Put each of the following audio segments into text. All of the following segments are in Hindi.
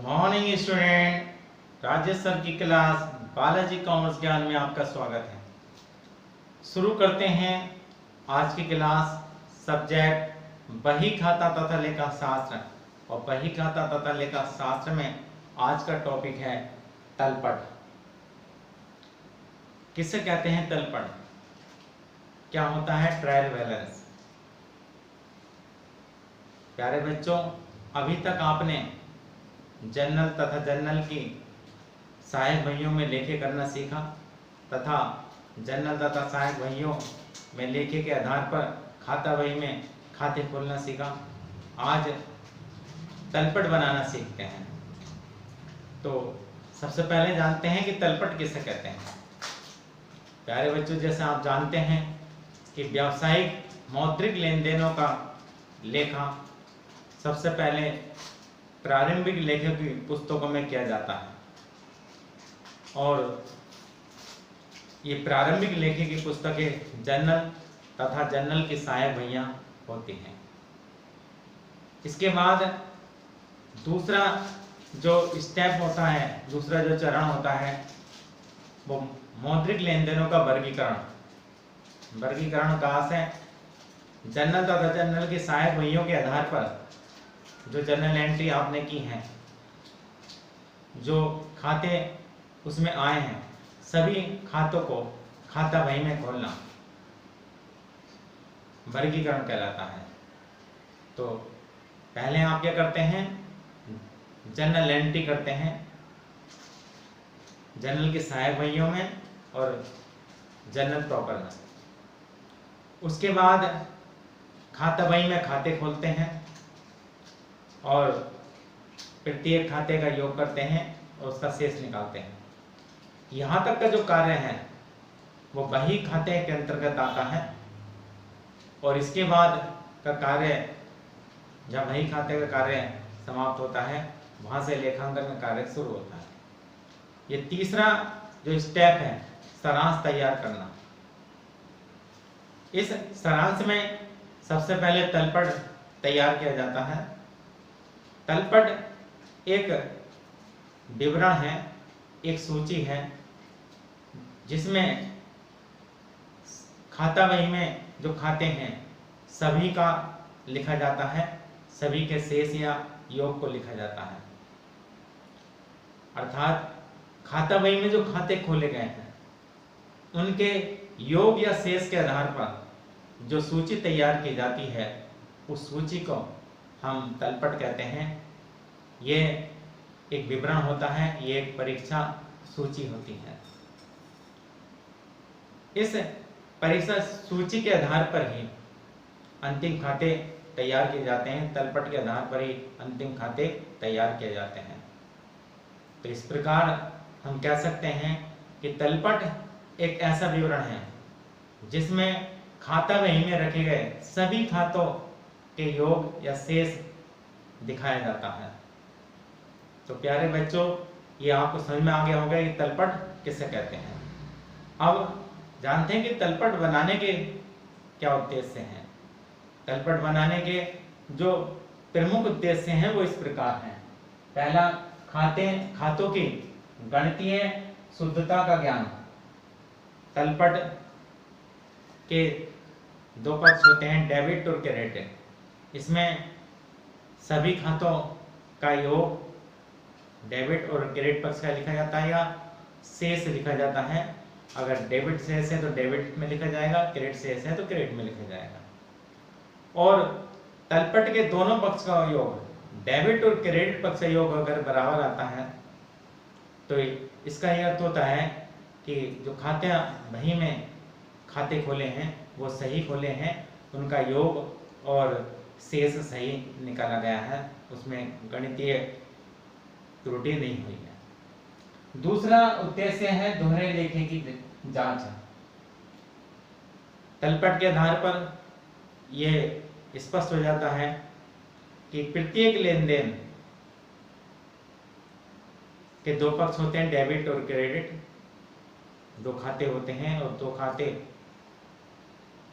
मॉर्निंग स्टूडेंट, राजेश सर की क्लास बालाजी कॉमर्स ज्ञान में आपका स्वागत है। शुरू करते हैं आज की क्लास। सब्जेक्ट बही खाता तथा लेखा शास्त्र, और बही खाता तथा लेखा शास्त्र में आज का टॉपिक है तलपट। किसे कहते हैं तलपट? क्या होता है ट्रायल बैलेंस? प्यारे बच्चों, अभी तक आपने जनरल तथा जनरल की सहायक बहियों में लेखे करना सीखा तथा जनरल तथा सहायक बहियों में लेखे के आधार पर खाता बही में खाते खोलना सीखा। आज तलपट बनाना सीखते हैं। तो सबसे पहले जानते हैं कि तलपट किसे कहते हैं। प्यारे बच्चों, जैसे आप जानते हैं कि व्यावसायिक मौद्रिक लेन देनों का लेखा सबसे पहले प्रारंभिक लेखे की पुस्तकों में किया जाता है, और ये प्रारंभिक लेखे की पुस्तकें जनरल तथा जनरल की सहायक बहियां होती हैं। इसके बाद दूसरा जो स्टेप होता है, दूसरा जो चरण होता है, वो मौद्रिक लेन देनों का वर्गीकरण। वर्गीकरण कहाँ से? जनरल तथा जनरल की सहायक बहियों के आधार पर जो जनरल एंट्री आपने की है, जो खाते उसमें आए हैं, सभी खातों को खाता बही में खोलना वर्गीकरण कहलाता है। तो पहले आप क्या करते हैं? जनरल एंट्री करते हैं जनरल की सहायक बहियों में और जनरल प्रॉपर में। उसके बाद खाता बही में खाते खोलते हैं और प्रत्येक खाते का योग करते हैं और उसका शेष निकालते हैं। यहाँ तक का जो कार्य है वो बही खाते के अंतर्गत आता है, और इसके बाद का कार्य, जब बही खाते का कार्य समाप्त होता है, वहाँ से लेखांकन का कार्य शुरू होता है। ये तीसरा जो स्टेप है, सारांश तैयार करना। इस सारांश में सबसे पहले तलपट तैयार किया जाता है। तलपट एक विवरण है, एक सूची है, जिसमें खाता बही में जो खाते हैं सभी का लिखा जाता है, सभी के शेष या योग को लिखा जाता है। अर्थात खाता बही में जो खाते खोले गए हैं उनके योग या शेष के आधार पर जो सूची तैयार की जाती है, उस सूची को हम तलपट कहते हैं। ये एक विवरण होता है, ये एक परीक्षा सूची होती है। इस परीक्षा सूची के आधार पर ही अंतिम खाते तैयार किए जाते हैं। तलपट के आधार पर ही अंतिम खाते तैयार किए जाते हैं। तो इस प्रकार हम कह सकते हैं कि तलपट एक ऐसा विवरण है जिसमें खाता बही में रखे गए सभी खातों के योग या शेष दिखाया जाता है। तो प्यारे बच्चों, ये आपको समझ में आ गया होगा कि तलपट किसे कहते हैं। अब जानते हैं कि तलपट बनाने के क्या उद्देश्य हैं। तलपट बनाने के जो प्रमुख उद्देश्य हैं वो इस प्रकार हैं। पहला, खातों की गणितीय शुद्धता का ज्ञान। तलपट के दो पक्ष होते हैं, डेबिट और क्रेडिट। इसमें सभी खातों का योग डेबिट और क्रेडिट पक्ष का लिखा जाता है या शेष लिखा जाता है। अगर डेबिट शेष है तो डेबिट में लिखा जाएगा, क्रेडिट शेष है तो क्रेडिट में लिखा जाएगा। और तलपट के दोनों पक्ष का योग, डेबिट और क्रेडिट पक्ष का योग अगर बराबर आता है तो इसका यह अर्थ होता है कि जो खाते बही में खाते खोले हैं वो सही खोले हैं, उनका योग और शेष सही निकाला गया है, उसमें गणितीय त्रुटि नहीं हुई है। दूसरा उद्देश्य है दोहरे लेखे की जांच। तलपट के आधार पर यह स्पष्ट हो जाता है कि प्रत्येक लेन देन के दो पक्ष होते हैं, डेबिट और क्रेडिट। दो खाते होते हैं और दो खाते,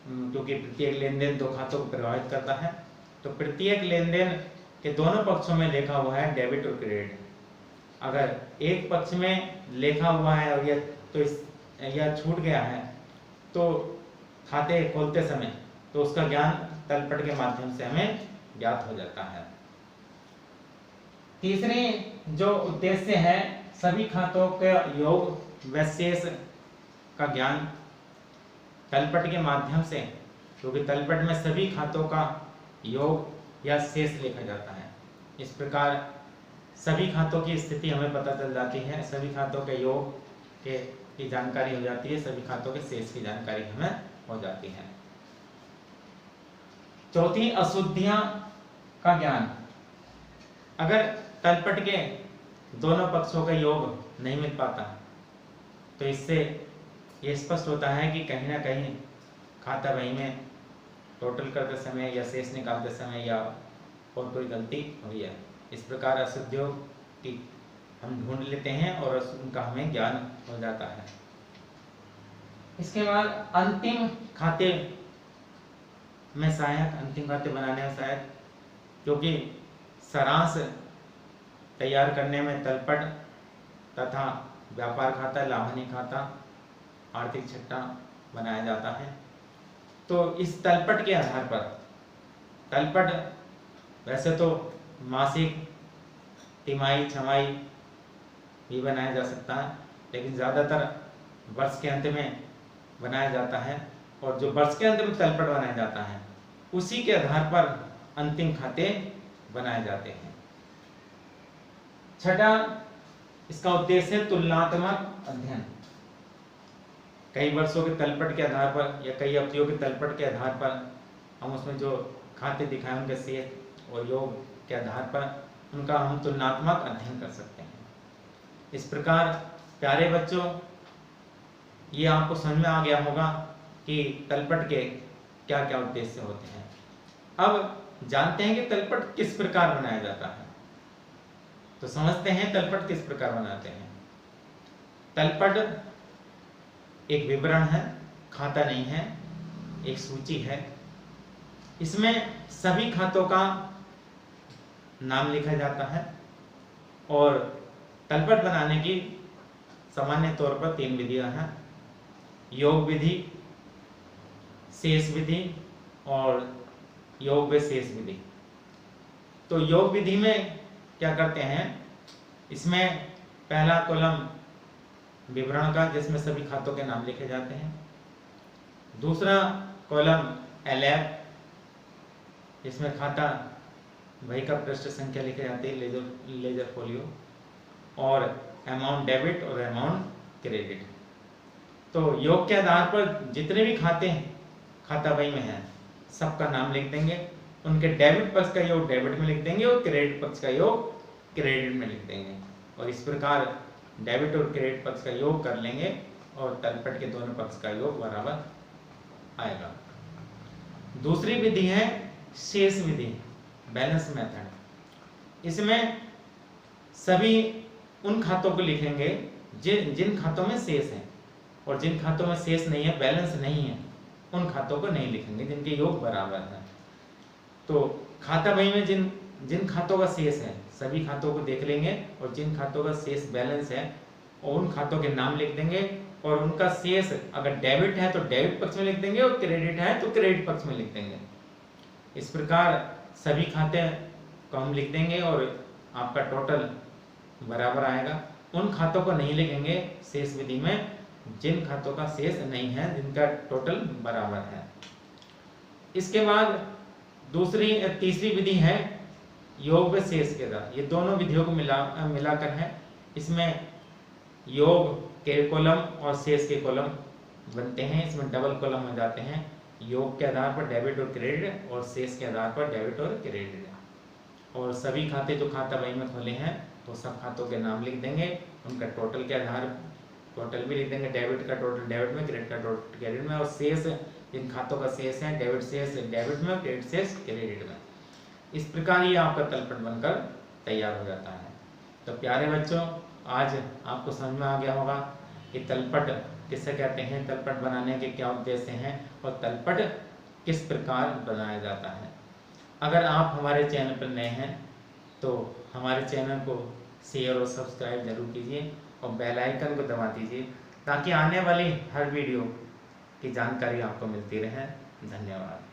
क्योंकि प्रत्येक लेन देन दो खातों को प्रभावित करता है, तो प्रत्येक लेन देन के दोनों पक्षों में लिखा हुआ है डेबिट और क्रेडिट। अगर एक पक्ष में लिखा हुआ है और यह छूट गया है तो खाते खोलते समय तो उसका ज्ञान तलपट के माध्यम से हमें ज्ञात हो जाता है। तीसरी जो उद्देश्य है, सभी खातों का योग व शेष का ज्ञान तलपट के माध्यम से, क्योंकि तलपट में सभी खातों का योग या शेष लिखा जाता है। इस प्रकार सभी खातों की स्थिति हमें पता चल जाती है, सभी खातों के योग की जानकारी हो जाती है, सभी खातों के शेष की जानकारी हमें हो जाती है। चौथी, अशुद्धियां का ज्ञान। अगर तलपट के दोनों पक्षों का योग नहीं मिल पाता तो इससे यह स्पष्ट होता है कि कहीं ना कहीं खाता बही में टोटल करते समय या शेष निकालते समय या और कोई गलती हुई है। इस प्रकार अशुद्धियों की हम ढूंढ लेते हैं और उनका हमें ज्ञान हो जाता है। इसके बाद अंतिम खाते में सहायक, अंतिम खाते बनाने में सहायक, क्योंकि सारांश तैयार करने में तलपट तथा व्यापार खाता, लाभनी खाता, आर्थिक छट्टा बनाया जाता है। तो इस तलपट के आधार पर, तलपट वैसे तो मासिक, तिमाही, छमाही भी बनाया जा सकता है, लेकिन ज़्यादातर वर्ष के अंत में बनाया जाता है, और जो वर्ष के अंत में तलपट बनाया जाता है उसी के आधार पर अंतिम खाते बनाए जाते हैं। छठा, इसका उद्देश्य है तुलनात्मक अध्ययन। कई वर्षों के तलपट के आधार पर या कई अवधियों के तलपट के आधार पर हम उसमें जो खाते दिखाए उनके शेष और योग के आधार पर उनका हम तुलनात्मक अध्ययन कर सकते हैं। इस प्रकार प्यारे बच्चों, ये आपको समझ में आ गया होगा कि तलपट के क्या क्या उद्देश्य होते हैं। अब जानते हैं कि तलपट किस प्रकार बनाया जाता है, तो समझते हैं तलपट किस प्रकार बनाते हैं। तलपट एक विवरण है, खाता नहीं है, एक सूची है। इसमें सभी खातों का नाम लिखा जाता है और तलपट बनाने की सामान्य तौर पर 3 विधियां हैं: योग विधि, शेष विधि और योग व शेष विधि। तो योग विधि में क्या करते हैं, इसमें पहला कॉलम विवरण का, जिसमें सभी खातों के नाम लिखे जाते हैं। दूसरा कॉलम एलएफ, जिसमें खाता बही का पृष्ठ संख्या लिखी जाती है, लेजर फोलियो, और अमाउंट डेबिट और अमाउंट क्रेडिट। तो योग के आधार पर जितने भी खाते हैं खाता बही में हैं सबका नाम लिख देंगे, उनके डेबिट पक्ष का योग डेबिट में लिख देंगे और क्रेडिट पक्ष का योग क्रेडिट में लिख देंगे, और इस प्रकार डेबिट और क्रेडिट पक्ष का योग कर लेंगे और तलपट के दोनों पक्ष का योग बराबर आएगा। दूसरी विधि है शेष विधि, बैलेंस मेथड। इसमें सभी उन खातों को लिखेंगे जिन खातों में शेष है, और जिन खातों में शेष नहीं है, बैलेंस नहीं है, उन खातों को नहीं लिखेंगे जिनके योग बराबर है। तो खाता बही में जिन खातों का शेष है सभी खातों को देख लेंगे, और जिन खातों का शेष बैलेंस है और उन खातों के नाम लिख देंगे, और उनका शेष अगर डेबिट है तो डेबिट पक्ष में लिख देंगे और क्रेडिट है तो क्रेडिट पक्ष में लिख देंगे। इस प्रकार सभी खाते को हम लिख देंगे और आपका टोटल बराबर आएगा। उन खातों को नहीं लिखेंगे शेष विधि में जिन खातों का शेष नहीं है, जिनका टोटल बराबर है। इसके बाद तीसरी विधि है योग व शेष के साथ। ये दोनों विधियों को मिलाकर है। इसमें योग के कॉलम और शेष के कॉलम बनते हैं, इसमें डबल कॉलम हो जाते हैं। योग के आधार पर डेबिट और क्रेडिट और शेष के आधार पर डेबिट और क्रेडिट। और सभी खाते जो खाता बही में खोले हैं तो सब खातों के नाम लिख देंगे, उनका टोटल के आधार टोटल भी लिख देंगे, डेबिट का टोटल डेबिट में, क्रेडिट का टोटल क्रेडिट में, और शेष जिन खातों का शेष है डेबिट शेष डेबिट में, क्रेडिट शेष क्रेडिट में। इस प्रकार ये आपका तलपट बनकर तैयार हो जाता है। तो प्यारे बच्चों, आज आपको समझ में आ गया होगा कि तलपट किसे कहते हैं, तलपट बनाने के क्या उद्देश्य हैं और तलपट किस प्रकार बनाया जाता है। अगर आप हमारे चैनल पर नए हैं तो हमारे चैनल को शेयर और सब्सक्राइब जरूर कीजिए और बेल आइकन को दबा दीजिए ताकि आने वाली हर वीडियो की जानकारी आपको मिलती रहे। धन्यवाद।